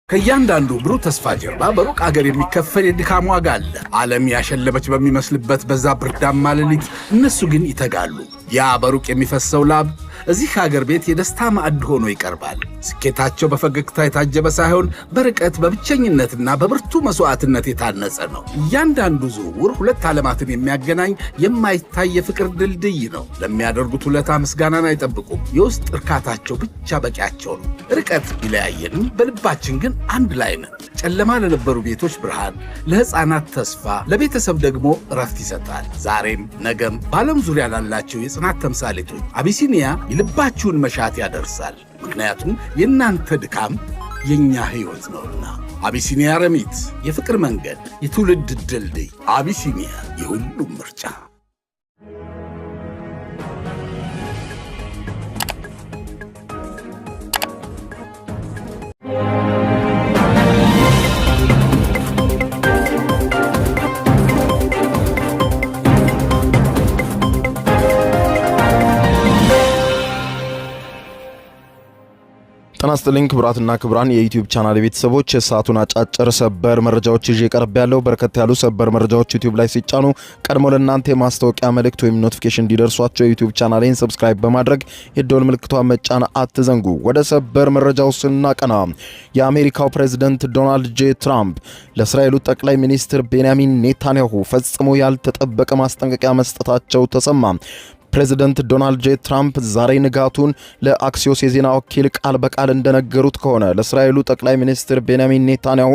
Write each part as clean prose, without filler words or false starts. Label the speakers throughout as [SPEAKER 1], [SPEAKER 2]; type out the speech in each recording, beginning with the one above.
[SPEAKER 1] ከእያንዳንዱ ብሩህ ተስፋ ጀርባ በሩቅ አገር የሚከፈል የድካም ዋጋ አለ። ዓለም ያሸለበች በሚመስልበት በዛ ብርዳማ ሌሊት እነሱ ግን ይተጋሉ። ያ በሩቅ የሚፈሰው ላብ እዚህ ሀገር ቤት የደስታ ማዕድ ሆኖ ይቀርባል። ስኬታቸው በፈገግታ የታጀበ ሳይሆን በርቀት በብቸኝነትና በብርቱ መስዋዕትነት የታነጸ ነው። እያንዳንዱ ዝውውር ሁለት ዓለማትን የሚያገናኝ የማይታይ የፍቅር ድልድይ ነው። ለሚያደርጉት ውለታ ምስጋናን አይጠብቁም። የውስጥ እርካታቸው ብቻ በቂያቸው ነው። ርቀት ቢለያየንም በልባችን ግን አንድ ላይ ነን። ጨለማ ለነበሩ ቤቶች ብርሃን፣ ለሕፃናት ተስፋ፣ ለቤተሰብ ደግሞ እረፍት ይሰጣል። ዛሬም ነገም በዓለም ዙሪያ ላላቸው የጽናት ተምሳሌቶች አቢሲኒያ የልባችሁን መሻት ያደርሳል። ምክንያቱም የእናንተ ድካም የእኛ ሕይወት ነውና። አቢሲኒያ ረሚት፣ የፍቅር መንገድ፣ የትውልድ ድልድይ። አቢሲኒያ የሁሉም ምርጫ።
[SPEAKER 2] ጤና ይስጥልኝ ክቡራትና ክቡራን የዩቲዩብ ቻናል ቤተሰቦች፣ የሰዓቱን አጫጭር ሰበር መረጃዎች ይዤ ቀርብ ያለው። በርከት ያሉ ሰበር መረጃዎች ዩቲዩብ ላይ ሲጫኑ ቀድሞ ለእናንተ የማስታወቂያ መልእክት ወይም ኖቲፊኬሽን እንዲደርሷቸው የዩቲዩብ ቻናሌን ሰብስክራይብ በማድረግ የደወል ምልክቷን መጫን አትዘንጉ። ወደ ሰበር መረጃው ስናቀና የአሜሪካው ፕሬዝዳንት ዶናልድ ጄ ትራምፕ ለእስራኤሉ ጠቅላይ ሚኒስትር ቤንያሚን ኔታንያሁ ፈጽሞ ያልተጠበቀ ማስጠንቀቂያ መስጠታቸው ተሰማ። ፕሬዝዳንት ዶናልድ ጄ ትራምፕ ዛሬ ንጋቱን ለአክሲዮስ የዜና ወኪል ቃል በቃል እንደነገሩት ከሆነ ለእስራኤሉ ጠቅላይ ሚኒስትር ቤንያሚን ኔታንያሁ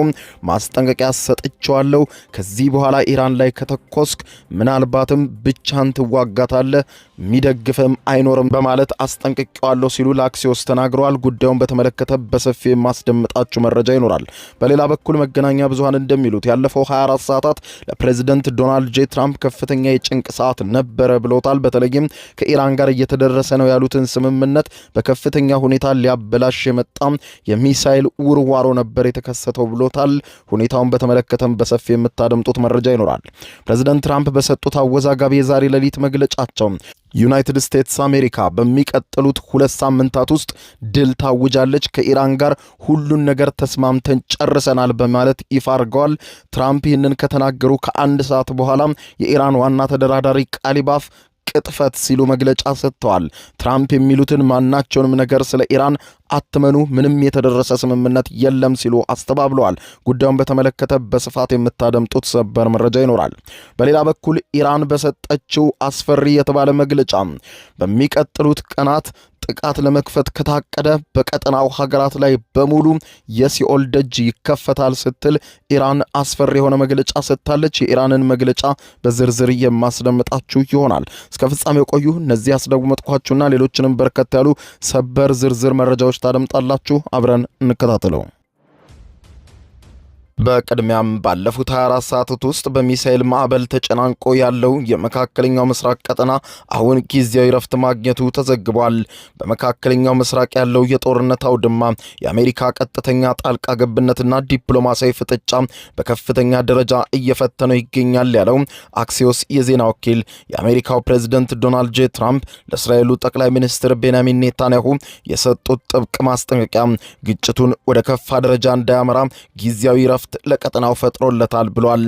[SPEAKER 2] ማስጠንቀቂያ ሰጥቻለሁ፣ ከዚህ በኋላ ኢራን ላይ ከተኮስክ ምናልባትም ብቻህን ትዋጋታለህ፣ የሚደግፍም አይኖርም በማለት አስጠንቅቄዋለሁ ሲሉ ለአክሲዮስ ተናግረዋል። ጉዳዩን በተመለከተ በሰፊ የማስደምጣችሁ መረጃ ይኖራል። በሌላ በኩል መገናኛ ብዙሃን እንደሚሉት ያለፈው 24 ሰዓታት ለፕሬዝዳንት ዶናልድ ጄ ትራምፕ ከፍተኛ የጭንቅ ሰዓት ነበረ ብለውታል። በተለይም ከኢራን ጋር እየተደረሰ ነው ያሉትን ስምምነት በከፍተኛ ሁኔታ ሊያበላሽ የመጣም የሚሳኤል ውርዋሮ ነበር የተከሰተው ብሎታል። ሁኔታውን በተመለከተም በሰፊ የምታደምጡት መረጃ ይኖራል። ፕሬዝዳንት ትራምፕ በሰጡት አወዛጋቢ የዛሬ ሌሊት መግለጫቸው ዩናይትድ ስቴትስ አሜሪካ በሚቀጥሉት 2 ሳምንታት ውስጥ ድል ታውጃለች፣ ከኢራን ጋር ሁሉን ነገር ተስማምተን ጨርሰናል በማለት ይፋ አድርገዋል። ትራምፕ ይህንን ከተናገሩ ከአንድ ሰዓት በኋላ የኢራን ዋና ተደራዳሪ ቃሊባፍ ቅጥፈት ሲሉ መግለጫ ሰጥተዋል። ትራምፕ የሚሉትን ማናቸውንም ነገር ስለ ኢራን አትመኑ፣ ምንም የተደረሰ ስምምነት የለም ሲሉ አስተባብለዋል። ጉዳዩን በተመለከተ በስፋት የምታደምጡት ሰበር መረጃ ይኖራል። በሌላ በኩል ኢራን በሰጠችው አስፈሪ የተባለ መግለጫ በሚቀጥሉት ቀናት ጥቃት ለመክፈት ከታቀደ በቀጠናው ሀገራት ላይ በሙሉ የሲኦል ደጅ ይከፈታል ስትል ኢራን አስፈሪ የሆነ መግለጫ ሰጥታለች። የኢራንን መግለጫ በዝርዝር የማስደምጣችሁ ይሆናል። እስከ ፍጻሜው ቆዩ። እነዚህ ያስደመጥኳችሁና ሌሎችንም በርከት ያሉ ሰበር ዝርዝር መረጃዎች ታደምጣላችሁ። አብረን እንከታተለው። በቅድሚያም ባለፉት 24 ሰዓታት ውስጥ በሚሳኤል ማዕበል ተጨናንቆ ያለው የመካከለኛው ምስራቅ ቀጠና አሁን ጊዜያዊ ረፍት ማግኘቱ ተዘግቧል። በመካከለኛው ምስራቅ ያለው የጦርነት አውድማ የአሜሪካ ቀጥተኛ ጣልቃ ገብነትና ዲፕሎማሲያዊ ፍጥጫ በከፍተኛ ደረጃ እየፈተነው ይገኛል ያለው አክሲዮስ የዜና ወኪል የአሜሪካው ፕሬዝዳንት ዶናልድ ጄ ትራምፕ ለእስራኤሉ ጠቅላይ ሚኒስትር ቤንያሚን ኔታንያሁ የሰጡት ጥብቅ ማስጠንቀቂያ ግጭቱን ወደ ከፋ ደረጃ እንዳያመራ ጊዜያዊ ረፍት ለቀጠናው ፈጥሮለታል ብሏል።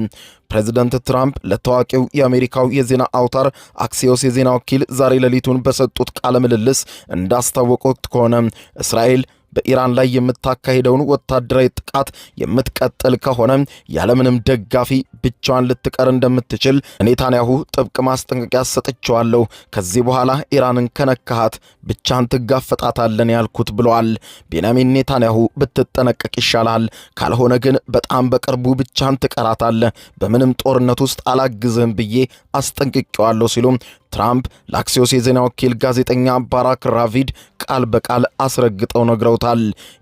[SPEAKER 2] ፕሬዝዳንት ትራምፕ ለታዋቂው የአሜሪካው የዜና አውታር አክሲዮስ የዜና ወኪል ዛሬ ሌሊቱን በሰጡት ቃለ ምልልስ እንዳስታወቁት ከሆነ እስራኤል በኢራን ላይ የምታካሂደውን ወታደራዊ ጥቃት የምትቀጥል ከሆነ ያለምንም ደጋፊ ብቻዋን ልትቀር እንደምትችል ኔታንያሁ ጥብቅ ማስጠንቀቂያ ሰጥቻለሁ፣ ከዚህ በኋላ ኢራንን ከነካሃት ብቻን ትጋፈጣታለን ያልኩት ብለዋል። ቤንያሚን ኔታንያሁ ብትጠነቀቅ ይሻላል፣ ካልሆነ ግን በጣም በቅርቡ ብቻን ትቀራታለህ፣ በምንም ጦርነት ውስጥ አላግዝህም ብዬ አስጠንቅቄዋለሁ ሲሉ ትራምፕ ለአክሲዮስ የዜና ወኪል ጋዜጠኛ ባራክ ራቪድ ቃል በቃል አስረግጠው ነግረውታል።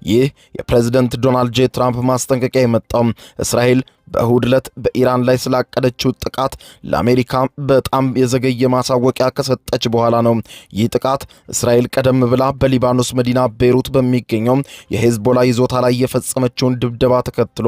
[SPEAKER 2] ይህ የፕሬዝዳንት ዶናልድ ጄ ትራምፕ ማስጠንቀቂያ የመጣው እስራኤል በእሁድ ዕለት በኢራን ላይ ስላቀደችው ጥቃት ለአሜሪካ በጣም የዘገየ ማሳወቂያ ከሰጠች በኋላ ነው። ይህ ጥቃት እስራኤል ቀደም ብላ በሊባኖስ መዲና ቤይሩት በሚገኘው የሄዝቦላ ይዞታ ላይ የፈጸመችውን ድብደባ ተከትሎ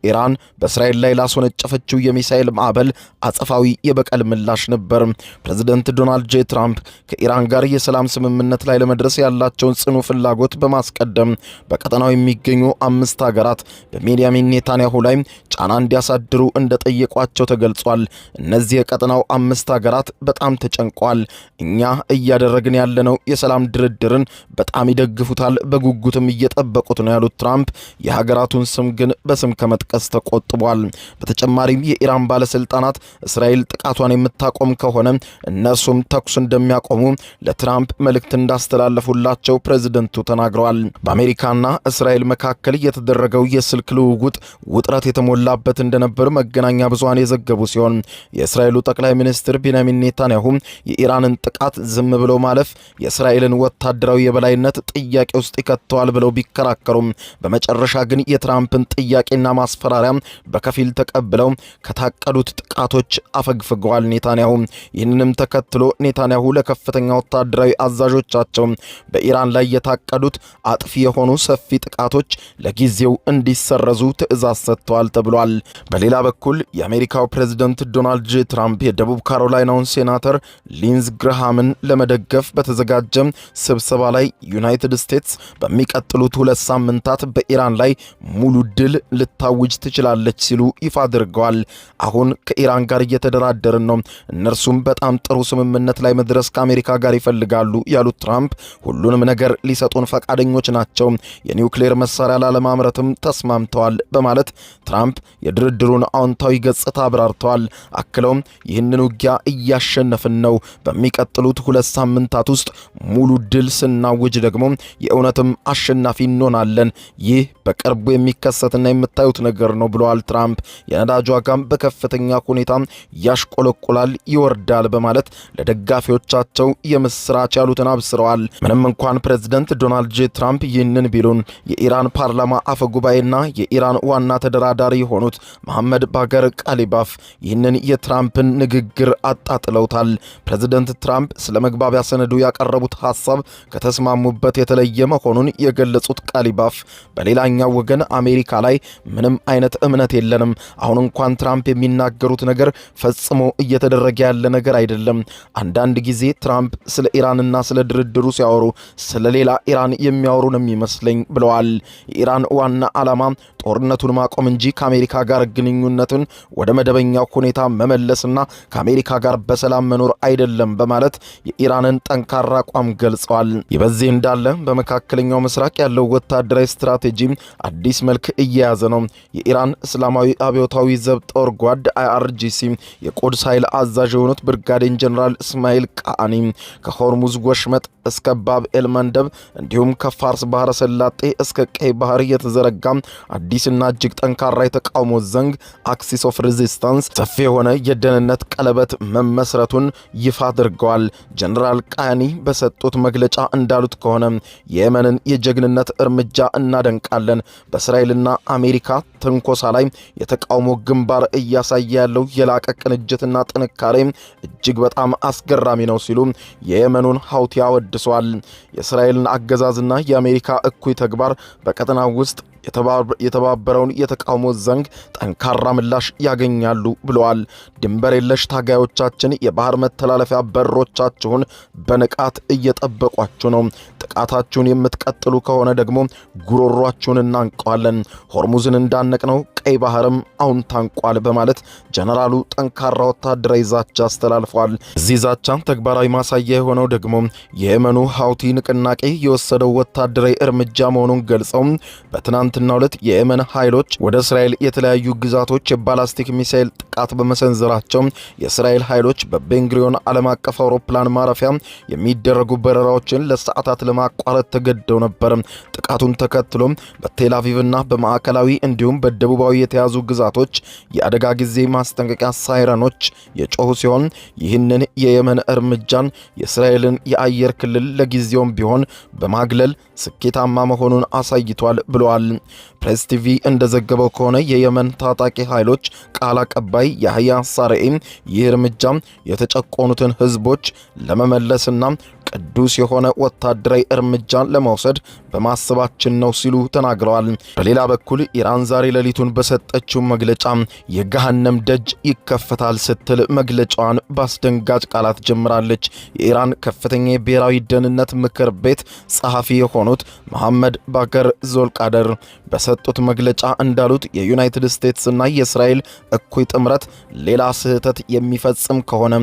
[SPEAKER 2] ኢራን በእስራኤል ላይ ላስወነጨፈችው የሚሳኤል ማዕበል አጸፋዊ የበቀል ምላሽ ነበር። ፕሬዚደንት ዶናልድ ጄ ትራምፕ ከኢራን ጋር የሰላም ስምምነት ላይ ለመድረስ ያላቸውን ጽኑ ፍላጎት በማስቀደም በቀጠናው የሚገኙ 5 ሀገራት በቤንያሚን ኔታንያሁ ላይ ጫና እንዲያሳድሩ እንደጠየቋቸው ተገልጿል። እነዚህ የቀጠናው 5 ሀገራት በጣም ተጨንቋል። እኛ እያደረግን ያለነው የሰላም ድርድርን በጣም ይደግፉታል፣ በጉጉትም እየጠበቁት ነው ያሉት ትራምፕ የሀገራቱን ስም ግን በስም ከመጥቀስ ተቆጥቧል። በተጨማሪም የኢራን ባለስልጣናት እስራኤል ጥቃቷን የምታቆም ከሆነ እነርሱም ተኩስ እንደሚያቆሙ ለትራምፕ መልእክት እንዳስተላለፉላቸው ፕሬዝደንቱ ተናግረዋል። በአሜሪካና እስራኤል መካከል የተደረገው የስልክ ልውውጥ ውጥረት የተሞላበት እንደነበር መገናኛ ብዙሃን የዘገቡ ሲሆን የእስራኤሉ ጠቅላይ ሚኒስትር ቤንያሚን ኔታንያሁ የኢራንን ጥቃት ዝም ብለው ማለፍ የእስራኤልን ወታደራዊ የበላይነት ጥያቄ ውስጥ ይከተዋል ብለው ቢከራከሩም በመጨረሻ ግን የትራምፕን ጥያቄና ማስፈራሪያ በከፊል ተቀብለው ከታቀዱት ጥቃቶች አፈግፍገዋል። ኔታንያሁ ይህንንም ተከትሎ ኔታንያሁ ለከፍተኛ ወታደራዊ አዛዦቻቸው በኢራን ላይ የታቀዱት አጥፊ የሆኑ ሰፊ ጥቃቶች ለጊዜው እንዲሰረዙ ትዕዛዝ ሰጥተዋል ተብሏል። በሌላ በኩል የአሜሪካው ፕሬዝደንት ዶናልድ ጄ ትራምፕ የደቡብ ካሮላይናውን ሴናተር ሊንዝ ግርሃምን ለመደገፍ በተዘጋጀ ስብሰባ ላይ ዩናይትድ ስቴትስ በሚቀጥሉት 2 ሳምንታት በኢራን ላይ ሙሉ ድል ልታውጅ ትችላለች ሲሉ ይፋ አድርገዋል። አሁን ከኢራን ጋር እየተደራደርን ነው፣ እነርሱም በጣም ጥሩ ስምምነት ላይ መድረስ ከአሜሪካ ጋር ይፈልጋሉ ያሉት ትራምፕ ሁሉንም ነገር ሊሰጡን ፈቃደኞች ናቸው፣ የኒውክሌር መሳሪያ ላለማምረትም ተስማምተዋል በማለት ትራምፕ የድርድሩን አዎንታዊ ገጽታ አብራርተዋል። አክለውም ይህንን ውጊያ እያሸነፍን ነው፣ በሚቀጥሉት 2 ሳምንታት ውስጥ ሙሉ ድል ስናውጅ ደግሞ የእውነትም አሸናፊ እንሆናለን። ይህ በቅርቡ የሚከሰትና የምታዩት ነገር ነው ብለዋል ትራምፕ። የነዳጅ ዋጋም በከፍተኛ ሁኔታ ያሽቆለቆላል፣ ይወርዳል በማለት ለደጋፊዎቻቸው የምስራች ያሉትን አብስረዋል። ምንም እንኳን ፕሬዝደንት ዶናልድ ጄ ትራምፕ ይህንን ቢሉን የኢራን ፓርላማ አፈ ጉባኤና የኢራን ዋና ተደራዳሪ የሆኑት መሐመድ ባገር ቃሊባፍ ይህንን የትራምፕን ንግግር አጣጥለውታል። ፕሬዝደንት ትራምፕ ስለ መግባቢያ ሰነዱ ያቀረቡት ሐሳብ ከተስማሙበት የተለየ መሆኑን የገለጹት ቃሊባፍ በሌላኛው ወገን አሜሪካ ላይ ምንም አይነት እምነት የለንም። አሁን እንኳን ትራምፕ የሚናገሩት ነገር ፈጽሞ እየተደረገ ያለ ነገር አይደለም። አንዳንድ ጊዜ ትራምፕ ስለ ኢራንና ስለ ድርድሩ ሲያወሩ ስለ ሌላ ኢራን የሚያወሩ ነው የሚመስለኝ ብለዋል። የኢራን ዋና ዓላማ ጦርነቱን ማቆም እንጂ ከአሜሪካ ጋር ግንኙነቱን ወደ መደበኛው ሁኔታ መመለስና ከአሜሪካ ጋር በሰላም መኖር አይደለም በማለት የኢራንን ጠንካራ አቋም ገልጸዋል። ይህ በዚህ እንዳለ በመካከለኛው ምስራቅ ያለው ወታደራዊ ስትራቴጂ አዲስ መልክ እየያዘ ነው። የኢራን እስላማዊ አብዮታዊ ዘብ ጦር ጓድ IRGC የቁድስ ኃይል አዛዥ የሆኑት ብርጋዴር ጀነራል እስማኤል ቃኒ ከሆርሙዝ ወሽመጥ እስከ ባብ ኤል መንደብ እንዲሁም ከፋርስ ባህረ ሰላጤ እስከ ቀይ ባህር የተዘረጋ አዲስና እጅግ ጠንካራ የተቃውሞ ዘንግ አክሲስ ኦፍ ሬዚስታንስ ሰፊ የሆነ የደህንነት ቀለበት መመስረቱን ይፋ አድርገዋል። ጀነራል ቃኒ በሰጡት መግለጫ እንዳሉት ከሆነ የየመንን የጀግንነት እርምጃ እናደንቃለን። በእስራኤልና አሜሪካ ትንኮሳ ላይ የተቃውሞ ግንባር እያሳየ ያለው የላቀ ቅንጅትና ጥንካሬ እጅግ በጣም አስገራሚ ነው ሲሉ የየመኑን ሐውቲ አወድሰዋል። የእስራኤልን አገዛዝና የአሜሪካ እኩይ ተግባር በቀጠናው ውስጥ የተባበረውን የተቃውሞ ዘንግ ጠንካራ ምላሽ ያገኛሉ ብለዋል። ድንበር የለሽ ታጋዮቻችን የባህር መተላለፊያ በሮቻችሁን በንቃት እየጠበቋችሁ ነው። ጥቃታችሁን የምትቀጥሉ ከሆነ ደግሞ ጉሮሯችሁን እናንቀዋለን። ሆርሙዝን እንዳነቅነው ቀይ ባህርም አሁን ታንቋል በማለት ጀነራሉ ጠንካራ ወታደራዊ ዛቻ አስተላልፈዋል። እዚህ ዛቻ ተግባራዊ ማሳያ የሆነው ደግሞ የየመኑ ሐውቲ ንቅናቄ የወሰደው ወታደራዊ እርምጃ መሆኑን ገልጸው በትናንትናው ዕለት የየመን ኃይሎች ወደ እስራኤል የተለያዩ ግዛቶች የባላስቲክ ሚሳኤል ጥቃት በመሰንዘራቸው የእስራኤል ኃይሎች በቤንግሪዮን ዓለም አቀፍ አውሮፕላን ማረፊያ የሚደረጉ በረራዎችን ለሰዓታት ለማቋረጥ ተገደው ነበር። ጥቃቱን ተከትሎ በቴል አቪቭና በማዕከላዊ እንዲሁም በደቡባዊ በኢላማው የተያዙ ግዛቶች የአደጋ ጊዜ ማስጠንቀቂያ ሳይረኖች የጮሁ ሲሆን ይህንን የየመን እርምጃን የእስራኤልን የአየር ክልል ለጊዜውም ቢሆን በማግለል ስኬታማ መሆኑን አሳይቷል ብለዋል። ፕሬስ ቲቪ እንደዘገበው ከሆነ የየመን ታጣቂ ኃይሎች ቃል አቀባይ ያህያ ሳሬኢ ይህ እርምጃ የተጨቆኑትን ህዝቦች ለመመለስና ቅዱስ የሆነ ወታደራዊ እርምጃን ለመውሰድ በማሰባችን ነው ሲሉ ተናግረዋል። በሌላ በኩል ኢራን ዛሬ ሌሊቱን በሰጠችው መግለጫ የገሃነም ደጅ ይከፈታል ስትል መግለጫዋን በአስደንጋጭ ቃላት ጀምራለች። የኢራን ከፍተኛ የብሔራዊ ደህንነት ምክር ቤት ጸሐፊ የሆኑት መሐመድ ባገር ዞልቃደር በሰጡት መግለጫ እንዳሉት የዩናይትድ ስቴትስና የእስራኤል እኩይ ጥምረት ሌላ ስህተት የሚፈጽም ከሆነ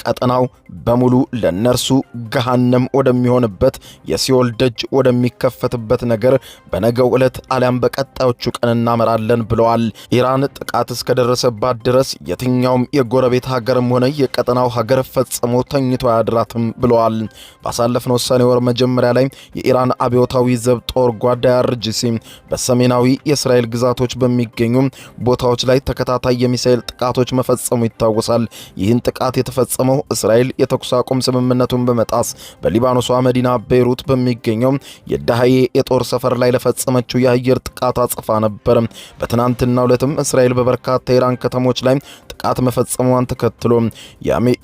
[SPEAKER 2] ቀጠናው በሙሉ ለነርሱ ገሃነም ወደሚሆንበት የሲኦል ደጅ ወደሚከፈትበት ነገር በነገው ዕለት አሊያም በቀጣዮቹ ቀን እናመራለን ብለዋል። ኢራን ጥቃት እስከደረሰባት ድረስ የትኛውም የጎረቤት ሀገርም ሆነ የቀጠናው ሀገር ፈጽሞ ተኝቶ አያድራትም ብለዋል። ባሳለፍነው ሰኔ ወር መጀመሪያ ላይ የኢራን አብዮታዊ ዘብ ጦር ጓዳ IRGC በሰሜናዊ የእስራኤል ግዛቶች በሚገኙ ቦታዎች ላይ ተከታታይ የሚሳኤል ጥቃቶች መፈጸሙ ይታወሳል። ይህን ጥቃት የተፈጸመው እስራኤል የተኩስ አቁም ስምምነቱን በመጣስ በሊባኖሷ መዲና ቤይሩት በሚገኘው የዳህዬ የጦር ሰፈር ላይ ለፈጸመችው የአየር ጥቃት አጽፋ ነበር። በትናንትናው ዕለትም እስራኤል በበርካታ የኢራን ከተሞች ላይ ጥቃት መፈጸሟን ተከትሎ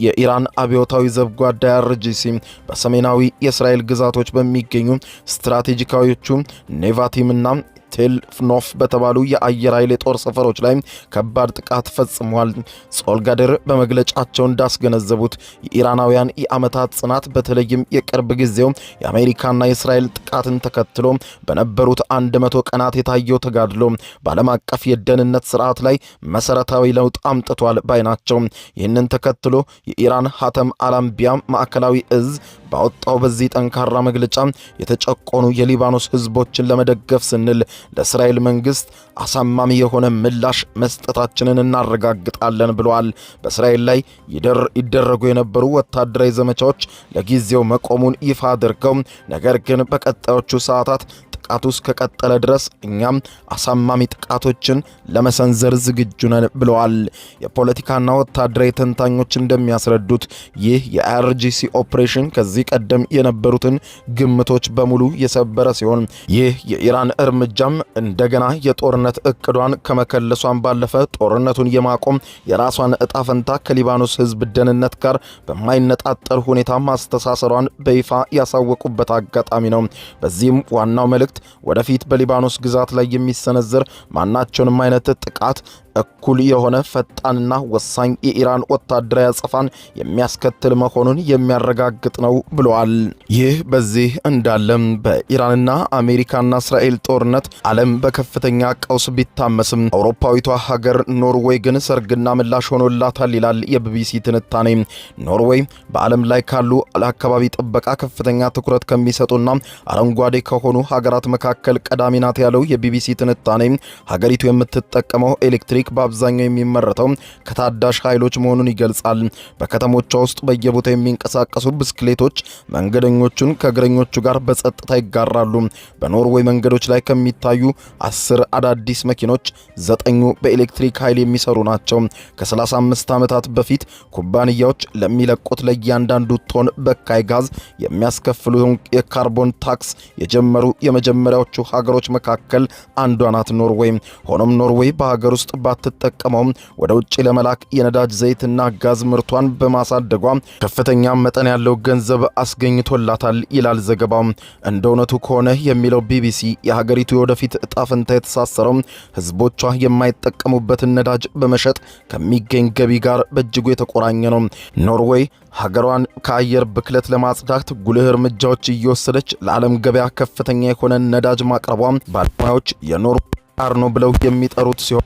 [SPEAKER 2] የኢራን አብዮታዊ ዘብ ጓዳ IRGC በሰሜናዊ የእስራኤል ግዛቶች በሚገኙ ስትራቴጂካዊዎቹ ኔቫቲምና ቴልፍኖፍ በተባሉ የአየር ኃይል የጦር ሰፈሮች ላይ ከባድ ጥቃት ፈጽሟል። ጾልጋደር በመግለጫቸው እንዳስገነዘቡት የኢራናውያን የዓመታት ጽናት በተለይም የቅርብ ጊዜው የአሜሪካና የእስራኤል ጥቃትን ተከትሎ በነበሩት 100 ቀናት የታየው ተጋድሎ በዓለም አቀፍ የደህንነት ስርዓት ላይ መሰረታዊ ለውጥ አምጥቷል ባይ ናቸው። ይህንን ተከትሎ የኢራን ሀተም አላምቢያ ማዕከላዊ እዝ ባወጣው በዚህ ጠንካራ መግለጫ የተጨቆኑ የሊባኖስ ህዝቦችን ለመደገፍ ስንል ለእስራኤል መንግስት አሳማሚ የሆነ ምላሽ መስጠታችንን እናረጋግጣለን ብለዋል። በእስራኤል ላይ ይደረጉ የነበሩ ወታደራዊ ዘመቻዎች ለጊዜው መቆሙን ይፋ አድርገው ነገር ግን በቀጣዮቹ ሰዓታት ጥቃቱ እስከቀጠለ ድረስ እኛም አሳማሚ ጥቃቶችን ለመሰንዘር ዝግጁ ነን ብለዋል። የፖለቲካና ወታደራዊ ተንታኞች እንደሚያስረዱት ይህ የIRGC ኦፕሬሽን ከዚህ ቀደም የነበሩትን ግምቶች በሙሉ የሰበረ ሲሆን ይህ የኢራን እርምጃም እንደገና የጦርነት እቅዷን ከመከለሷን ባለፈ ጦርነቱን የማቆም የራሷን እጣ ፈንታ ከሊባኖስ ህዝብ ደህንነት ጋር በማይነጣጠር ሁኔታ ማስተሳሰሯን በይፋ ያሳወቁበት አጋጣሚ ነው። በዚህም ዋናው መልእክት ወደፊት በሊባኖስ ግዛት ላይ የሚሰነዘር ማናቸውንም አይነት ጥቃት እኩል የሆነ ፈጣንና ወሳኝ የኢራን ወታደራዊ አጸፋን የሚያስከትል መሆኑን የሚያረጋግጥ ነው ብለዋል። ይህ በዚህ እንዳለም በኢራንና አሜሪካና እስራኤል ጦርነት ዓለም በከፍተኛ ቀውስ ቢታመስም አውሮፓዊቷ ሀገር ኖርዌይ ግን ሰርግና ምላሽ ሆኖላታል ይላል የቢቢሲ ትንታኔ። ኖርዌይ በዓለም ላይ ካሉ ለአካባቢ ጥበቃ ከፍተኛ ትኩረት ከሚሰጡና አረንጓዴ ከሆኑ ሀገራት መካከል ቀዳሚ ናት ያለው የቢቢሲ ትንታኔ ሀገሪቱ የምትጠቀመው ኤሌክትሪክ በአብዛኛው የሚመረተው ከታዳሽ ኃይሎች መሆኑን ይገልጻል። በከተሞቿ ውስጥ በየቦታው የሚንቀሳቀሱ ብስክሌቶች መንገደኞቹን ከእግረኞቹ ጋር በጸጥታ ይጋራሉ። በኖርዌይ መንገዶች ላይ ከሚታዩ 10 አዳዲስ መኪኖች 9ኙ በኤሌክትሪክ ኃይል የሚሰሩ ናቸው። ከ35 ዓመታት በፊት ኩባንያዎች ለሚለቁት ለእያንዳንዱ ቶን በካይ ጋዝ የሚያስከፍሉ የካርቦን ታክስ የጀመሩ የመጀመሪያዎቹ ሀገሮች መካከል አንዷ ናት ኖርዌይ። ሆኖም ኖርዌይ በሀገር ውስጥ ባትጠቀመውም ወደ ውጭ ለመላክ የነዳጅ ዘይትና ጋዝ ምርቷን በማሳደጓ ከፍተኛ መጠን ያለው ገንዘብ አስገኝቶላታል ይላል ዘገባው። እንደ እውነቱ ከሆነ የሚለው ቢቢሲ የሀገሪቱ የወደፊት እጣ ፈንታ የተሳሰረው ህዝቦቿ የማይጠቀሙበትን ነዳጅ በመሸጥ ከሚገኝ ገቢ ጋር በእጅጉ የተቆራኘ ነው። ኖርዌይ ሀገሯን ከአየር ብክለት ለማጽዳት ጉልህ እርምጃዎች እየወሰደች ለዓለም ገበያ ከፍተኛ የሆነ ነዳጅ ማቅረቧ ባለሙያዎች የኖርዌይ አርኖ ብለው የሚጠሩት ሲሆን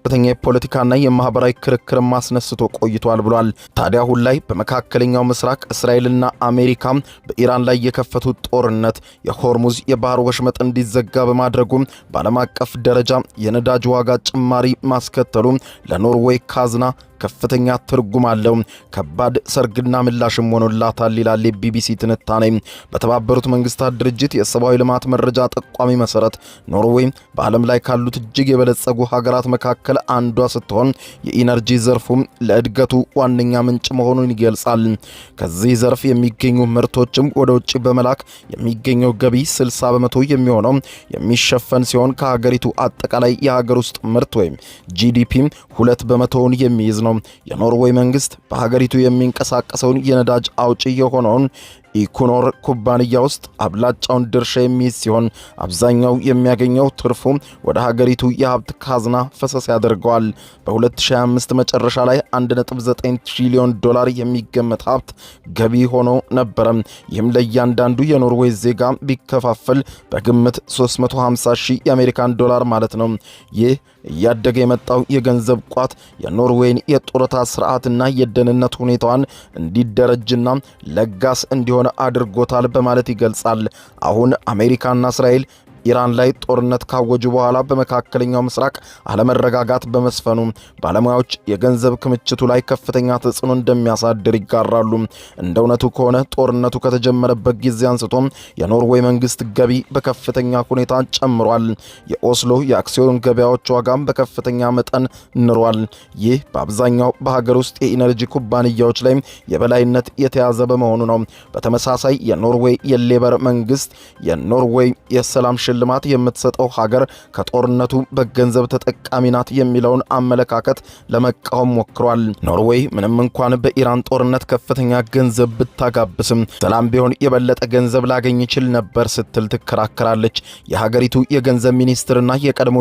[SPEAKER 2] ከፍተኛ የፖለቲካና የማህበራዊ ክርክር ማስነስቶ ቆይቷል ብሏል። ታዲያ አሁን ላይ በመካከለኛው ምስራቅ እስራኤልና አሜሪካ በኢራን ላይ የከፈቱት ጦርነት የሆርሙዝ የባህር ወሽመጥ እንዲዘጋ በማድረጉ በዓለም አቀፍ ደረጃ የነዳጅ ዋጋ ጭማሪ ማስከተሉ ለኖርዌይ ካዝና ከፍተኛ ትርጉም አለው። ከባድ ሰርግና ምላሽም ሆኖላታል ይላል የቢቢሲ ትንታኔ። በተባበሩት መንግስታት ድርጅት የሰብአዊ ልማት መረጃ ጠቋሚ መሰረት ኖርዌይ በዓለም ላይ ካሉት እጅግ የበለጸጉ ሀገራት መካከል አንዷ ስትሆን የኢነርጂ ዘርፉም ለእድገቱ ዋነኛ ምንጭ መሆኑን ይገልጻል። ከዚህ ዘርፍ የሚገኙ ምርቶችም ወደ ውጭ በመላክ የሚገኘው ገቢ 60 በመቶ የሚሆነው የሚሸፈን ሲሆን ከሀገሪቱ አጠቃላይ የሀገር ውስጥ ምርት ወይም ጂዲፒ 2 በመቶውን የሚይዝ ነው። የኖርዌይ መንግስት በሀገሪቱ የሚንቀሳቀሰውን የነዳጅ አውጪ የሆነውን ኢኩኖር ኩባንያ ውስጥ አብላጫውን ድርሻ የሚይዝ ሲሆን አብዛኛው የሚያገኘው ትርፉ ወደ ሀገሪቱ የሀብት ካዝና ፈሰስ ያደርገዋል። በ2025 መጨረሻ ላይ 1.9 ትሪሊዮን ዶላር የሚገመት ሀብት ገቢ ሆኖ ነበረ። ይህም ለእያንዳንዱ የኖርዌይ ዜጋ ቢከፋፈል በግምት 350 ሺህ የአሜሪካን ዶላር ማለት ነው። ይህ እያደገ የመጣው የገንዘብ ቋት የኖርዌይን የጡረታ ስርዓትና የደህንነት ሁኔታዋን እንዲደረጅና ለጋስ እንዲሆን አድርጎታል በማለት ይገልጻል። አሁን አሜሪካና እስራኤል ኢራን ላይ ጦርነት ካወጁ በኋላ በመካከለኛው ምስራቅ አለመረጋጋት በመስፈኑ ባለሙያዎች የገንዘብ ክምችቱ ላይ ከፍተኛ ተጽዕኖ እንደሚያሳድር ይጋራሉ። እንደ እውነቱ ከሆነ ጦርነቱ ከተጀመረበት ጊዜ አንስቶ የኖርዌይ መንግስት ገቢ በከፍተኛ ሁኔታ ጨምሯል። የኦስሎ የአክሲዮን ገበያዎች ዋጋም በከፍተኛ መጠን ንሯል። ይህ በአብዛኛው በሀገር ውስጥ የኢነርጂ ኩባንያዎች ላይ የበላይነት የተያዘ በመሆኑ ነው። በተመሳሳይ የኖርዌይ የሌበር መንግስት የኖርዌይ የሰላም ሽልማት የምትሰጠው ሀገር ከጦርነቱ በገንዘብ ተጠቃሚ ናት የሚለውን አመለካከት ለመቃወም ሞክሯል። ኖርዌይ ምንም እንኳን በኢራን ጦርነት ከፍተኛ ገንዘብ ብታጋብስም ሰላም ቢሆን የበለጠ ገንዘብ ላገኝ ይችል ነበር ስትል ትከራከራለች። የሀገሪቱ የገንዘብ ሚኒስትርና የቀድሞ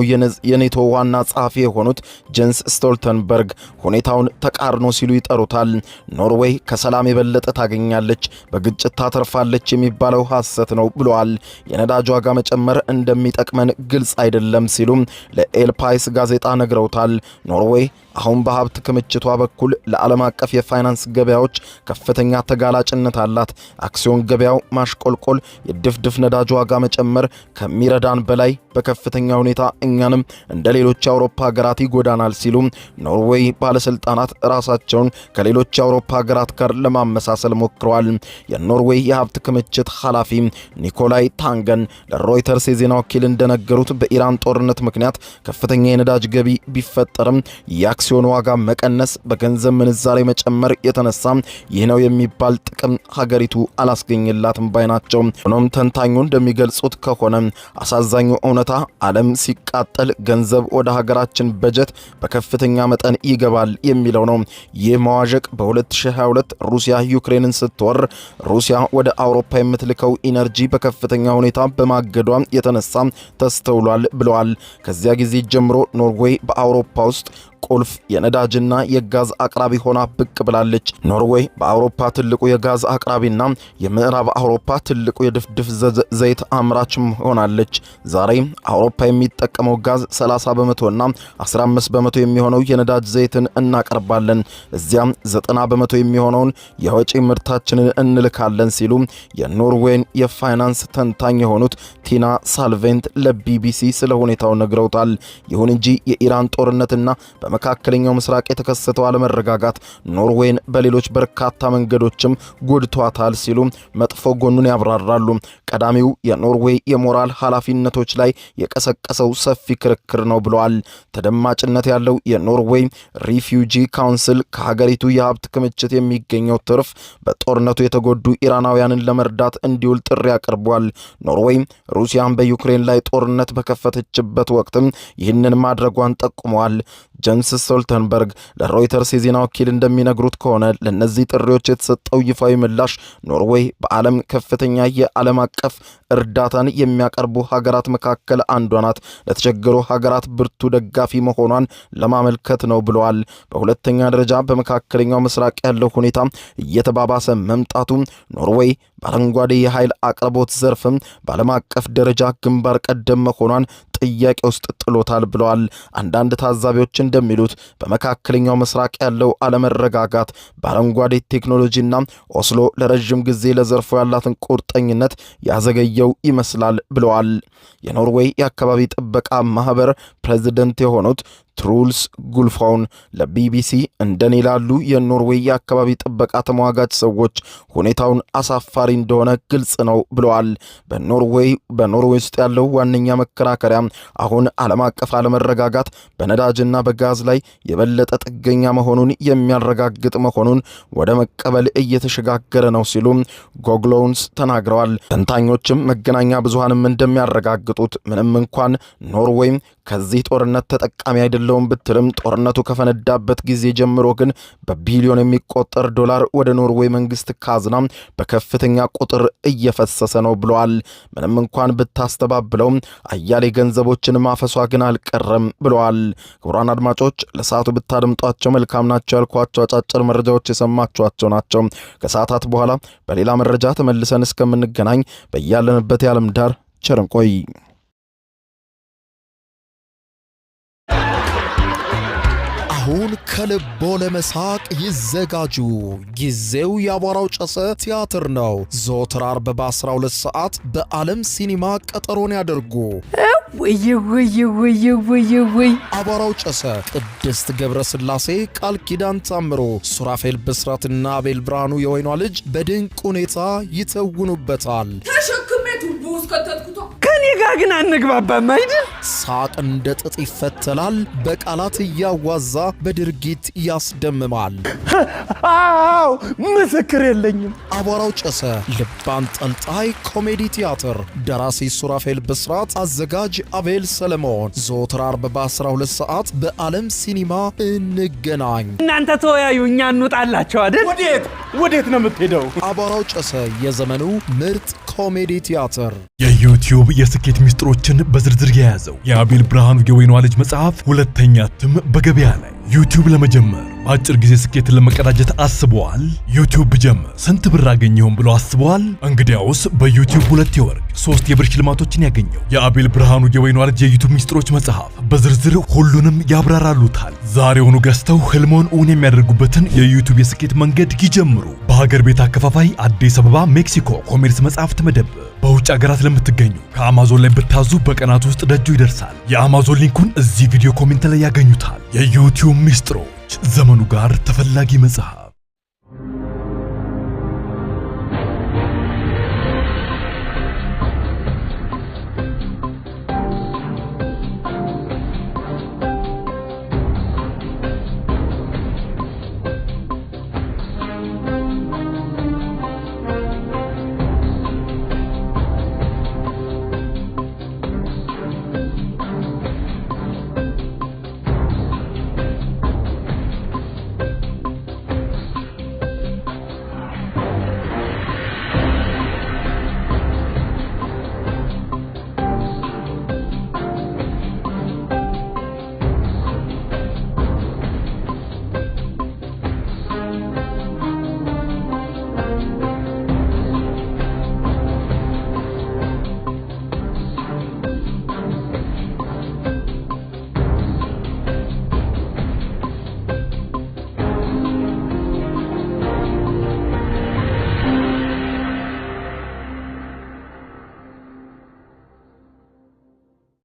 [SPEAKER 2] የኔቶ ዋና ጸሐፊ የሆኑት ጄንስ ስቶልተንበርግ ሁኔታውን ተቃርኖ ሲሉ ይጠሩታል። ኖርዌይ ከሰላም የበለጠ ታገኛለች፣ በግጭት ታተርፋለች የሚባለው ሐሰት ነው ብለዋል። የነዳጅ ዋጋ መጨመር እንደሚጠቅመን ግልጽ አይደለም ሲሉ ለኤልፓይስ ጋዜጣ ነግረውታል። ኖርዌይ አሁን በሀብት ክምችቷ በኩል ለዓለም አቀፍ የፋይናንስ ገበያዎች ከፍተኛ ተጋላጭነት አላት። አክሲዮን ገበያው ማሽቆልቆል፣ የድፍድፍ ነዳጅ ዋጋ መጨመር ከሚረዳን በላይ በከፍተኛ ሁኔታ እኛንም እንደ ሌሎች የአውሮፓ ሀገራት ይጎዳናል ሲሉ ኖርዌይ ባለስልጣናት ራሳቸውን ከሌሎች የአውሮፓ ሀገራት ጋር ለማመሳሰል ሞክረዋል። የኖርዌይ የሀብት ክምችት ኃላፊ ኒኮላይ ታንገን ለሮይተርስ የዜና ወኪል እንደነገሩት በኢራን ጦርነት ምክንያት ከፍተኛ የነዳጅ ገቢ ቢፈጠርም የአክሲዮን ዋጋ መቀነስ በገንዘብ ምንዛሬ መጨመር የተነሳ ይህ ነው የሚባል ጥቅም ሀገሪቱ አላስገኝላትም ባይ ናቸው። ሆኖም ተንታኙ እንደሚገልጹት ከሆነ አሳዛኙ እውነታ ዓለም ሲቃጠል ገንዘብ ወደ ሀገራችን በጀት በከፍተኛ መጠን ይገባል የሚለው ነው። ይህ መዋዠቅ በ2022 ሩሲያ ዩክሬንን ስትወር ሩሲያ ወደ አውሮፓ የምትልከው ኢነርጂ በከፍተኛ ሁኔታ በማገዷ የተነሳ ተስተውሏል ብለዋል። ከዚያ ጊዜ ጀምሮ ኖርዌይ በአውሮፓ ውስጥ ቁልፍ የነዳጅና የጋዝ አቅራቢ ሆና ብቅ ብላለች። ኖርዌይ በአውሮፓ ትልቁ የጋዝ አቅራቢና የምዕራብ አውሮፓ ትልቁ የድፍድፍ ዘይት አምራችም ሆናለች። ዛሬ አውሮፓ የሚጠቀመው ጋዝ 30 በመቶና 15 በመቶ የሚሆነው የነዳጅ ዘይትን እናቀርባለን። እዚያም 90 በመቶ የሚሆነውን የወጪ ምርታችንን እንልካለን ሲሉ የኖርዌይን የፋይናንስ ተንታኝ የሆኑት ቲና ሳልቬንት ለቢቢሲ ስለ ሁኔታው ነግረውታል። ይሁን እንጂ የኢራን ጦርነትና በመካከለኛው ምስራቅ የተከሰተው አለመረጋጋት ኖርዌይን በሌሎች በርካታ መንገዶችም ጎድቷታል ሲሉ መጥፎ ጎኑን ያብራራሉ። ቀዳሚው የኖርዌይ የሞራል ኃላፊነቶች ላይ የቀሰቀሰው ሰፊ ክርክር ነው ብለዋል። ተደማጭነት ያለው የኖርዌይ ሪፊውጂ ካውንስል ከሀገሪቱ የሀብት ክምችት የሚገኘው ትርፍ በጦርነቱ የተጎዱ ኢራናውያንን ለመርዳት እንዲውል ጥሪ አቅርቧል። ኖርዌይ ሩሲያን በዩክሬን ላይ ጦርነት በከፈተችበት ወቅትም ይህንን ማድረጓን ጠቁመዋል። ጄንስ ስቶልተንበርግ ለሮይተርስ የዜና ወኪል እንደሚነግሩት ከሆነ ለነዚህ ጥሪዎች የተሰጠው ይፋዊ ምላሽ ኖርዌይ በዓለም ከፍተኛ የዓለም አቀፍ እርዳታን የሚያቀርቡ ሀገራት መካከል አንዷ ናት፣ ለተቸገሩ ሀገራት ብርቱ ደጋፊ መሆኗን ለማመልከት ነው ብለዋል። በሁለተኛ ደረጃ በመካከለኛው ምስራቅ ያለው ሁኔታ እየተባባሰ መምጣቱ ኖርዌይ በአረንጓዴ የኃይል አቅርቦት ዘርፍም በዓለም አቀፍ ደረጃ ግንባር ቀደም መሆኗን ጥያቄ ውስጥ ጥሎታል ብለዋል። አንዳንድ ታዛቢዎች እንደሚሉት በመካከለኛው ምስራቅ ያለው አለመረጋጋት በአረንጓዴ ቴክኖሎጂና ኦስሎ ለረጅም ጊዜ ለዘርፉ ያላትን ቁርጠኝነት ያዘገየው ይመስላል ብለዋል። የኖርዌይ የአካባቢ ጥበቃ ማህበር ፕሬዝደንት የሆኑት ትሩልስ ጉልፋውን ለቢቢሲ እንደኔ ላሉ የኖርዌይ የአካባቢ ጥበቃ ተሟጋች ሰዎች ሁኔታውን አሳፋሪ እንደሆነ ግልጽ ነው ብለዋል። በኖርዌይ ውስጥ ያለው ዋነኛ መከራከሪያ አሁን ዓለም አቀፍ አለመረጋጋት በነዳጅና በጋዝ ላይ የበለጠ ጥገኛ መሆኑን የሚያረጋግጥ መሆኑን ወደ መቀበል እየተሸጋገረ ነው ሲሉ ጎግሎውንስ ተናግረዋል። ተንታኞችም መገናኛ ብዙሃንም እንደሚያረጋግጡት ምንም እንኳን ኖርዌይ ከዚህ ጦርነት ተጠቃሚ አይደለውም ብትልም ጦርነቱ ከፈነዳበት ጊዜ ጀምሮ ግን በቢሊዮን የሚቆጠር ዶላር ወደ ኖርዌይ መንግስት ካዝና በከፍተኛ ቁጥር እየፈሰሰ ነው ብለዋል። ምንም እንኳን ብታስተባብለውም አያሌ ገንዘቦችን ማፈሷ ግን አልቀረም ብለዋል። ክቡራን አድማጮች ለሰዓቱ ብታደምጧቸው መልካም ናቸው ያልኳቸው አጫጭር መረጃዎች የሰማችኋቸው ናቸው። ከሰዓታት በኋላ በሌላ መረጃ ተመልሰን እስከምንገናኝ በያለንበት የዓለም ዳር ቸር እንቆይ። አሁን ከልቦ ለመሳቅ ይዘጋጁ። ጊዜው የአቧራው ጨሰ ቲያትር ነው። ዘወትር ዓርብ በ12 ሰዓት በዓለም ሲኒማ ቀጠሮን ያደርጉ። ወይ አቧራው ጨሰ ቅድስት ገብረስላሴ፣ ቃል ኪዳን ታምሮ፣ ሱራፌል ብስራትና አቤል ብርሃኑ የወይኗ ልጅ በድንቅ ሁኔታ ይተውኑበታል።
[SPEAKER 3] ከኔ ጋር ግን አንግባባም አይደል?
[SPEAKER 2] ሳቅ እንደ ጥጥ ይፈተላል። በቃላት እያዋዛ በድርጊት ያስደምማል።
[SPEAKER 3] አዎ ምስክር የለኝም።
[SPEAKER 2] አቧራው ጨሰ ልብ አንጠልጣይ ኮሜዲ ቲያትር። ደራሲ ሱራፌል ብስራት፣ አዘጋጅ አቤል ሰለሞን። ዘወትር ዓርብ በ12 ሰዓት በዓለም ሲኒማ እንገናኝ።
[SPEAKER 3] እናንተ ተወያዩ፣ እኛ እንውጣላቸው አይደል? ወዴት ነው የምትሄደው?
[SPEAKER 2] አቧራው ጨሰ የዘመኑ ምርጥ ኮሜዲ ቲያትር።
[SPEAKER 4] የዩቲዩብ የስኬት ሚስጥሮችን በዝርዝር የያዘው የአቤል ብርሃኑ የወይኗ ልጅ መጽሐፍ ሁለተኛ እትም በገበያ ላይ። ዩቲዩብ ለመጀመር በአጭር ጊዜ ስኬትን ለመቀዳጀት አስበዋል? ዩቲዩብ ብጀምር ስንት ብር አገኘሁም ብለው አስበዋል? እንግዲያውስ በዩቲዩብ 2 የወርቅ 3 የብር ሽልማቶችን ያገኘው የአቤል ብርሃኑ የወይኗ ልጅ የዩቲዩብ ሚስጥሮች መጽሐፍ በዝርዝር ሁሉንም ያብራራሉታል። ዛሬውኑ ገዝተው ህልሞን እውን የሚያደርጉበትን የዩቲዩብ የስኬት መንገድ ይጀምሩ። በሀገር ቤት አከፋፋይ አዲስ አበባ ሜክሲኮ ኮሜርስ መጽሐፍት መደብር። በውጭ ሀገራት ለምትገኙ ከአማዞን ላይ ብታዙ በቀናት ውስጥ ደጁ ይደርሳል። የአማዞን ሊንኩን እዚህ ቪዲዮ ኮሜንት ላይ ያገኙታል። የዩቲዩብ ሚስጥሮች ዘመኑ ጋር ተፈላጊ መጽሐፍ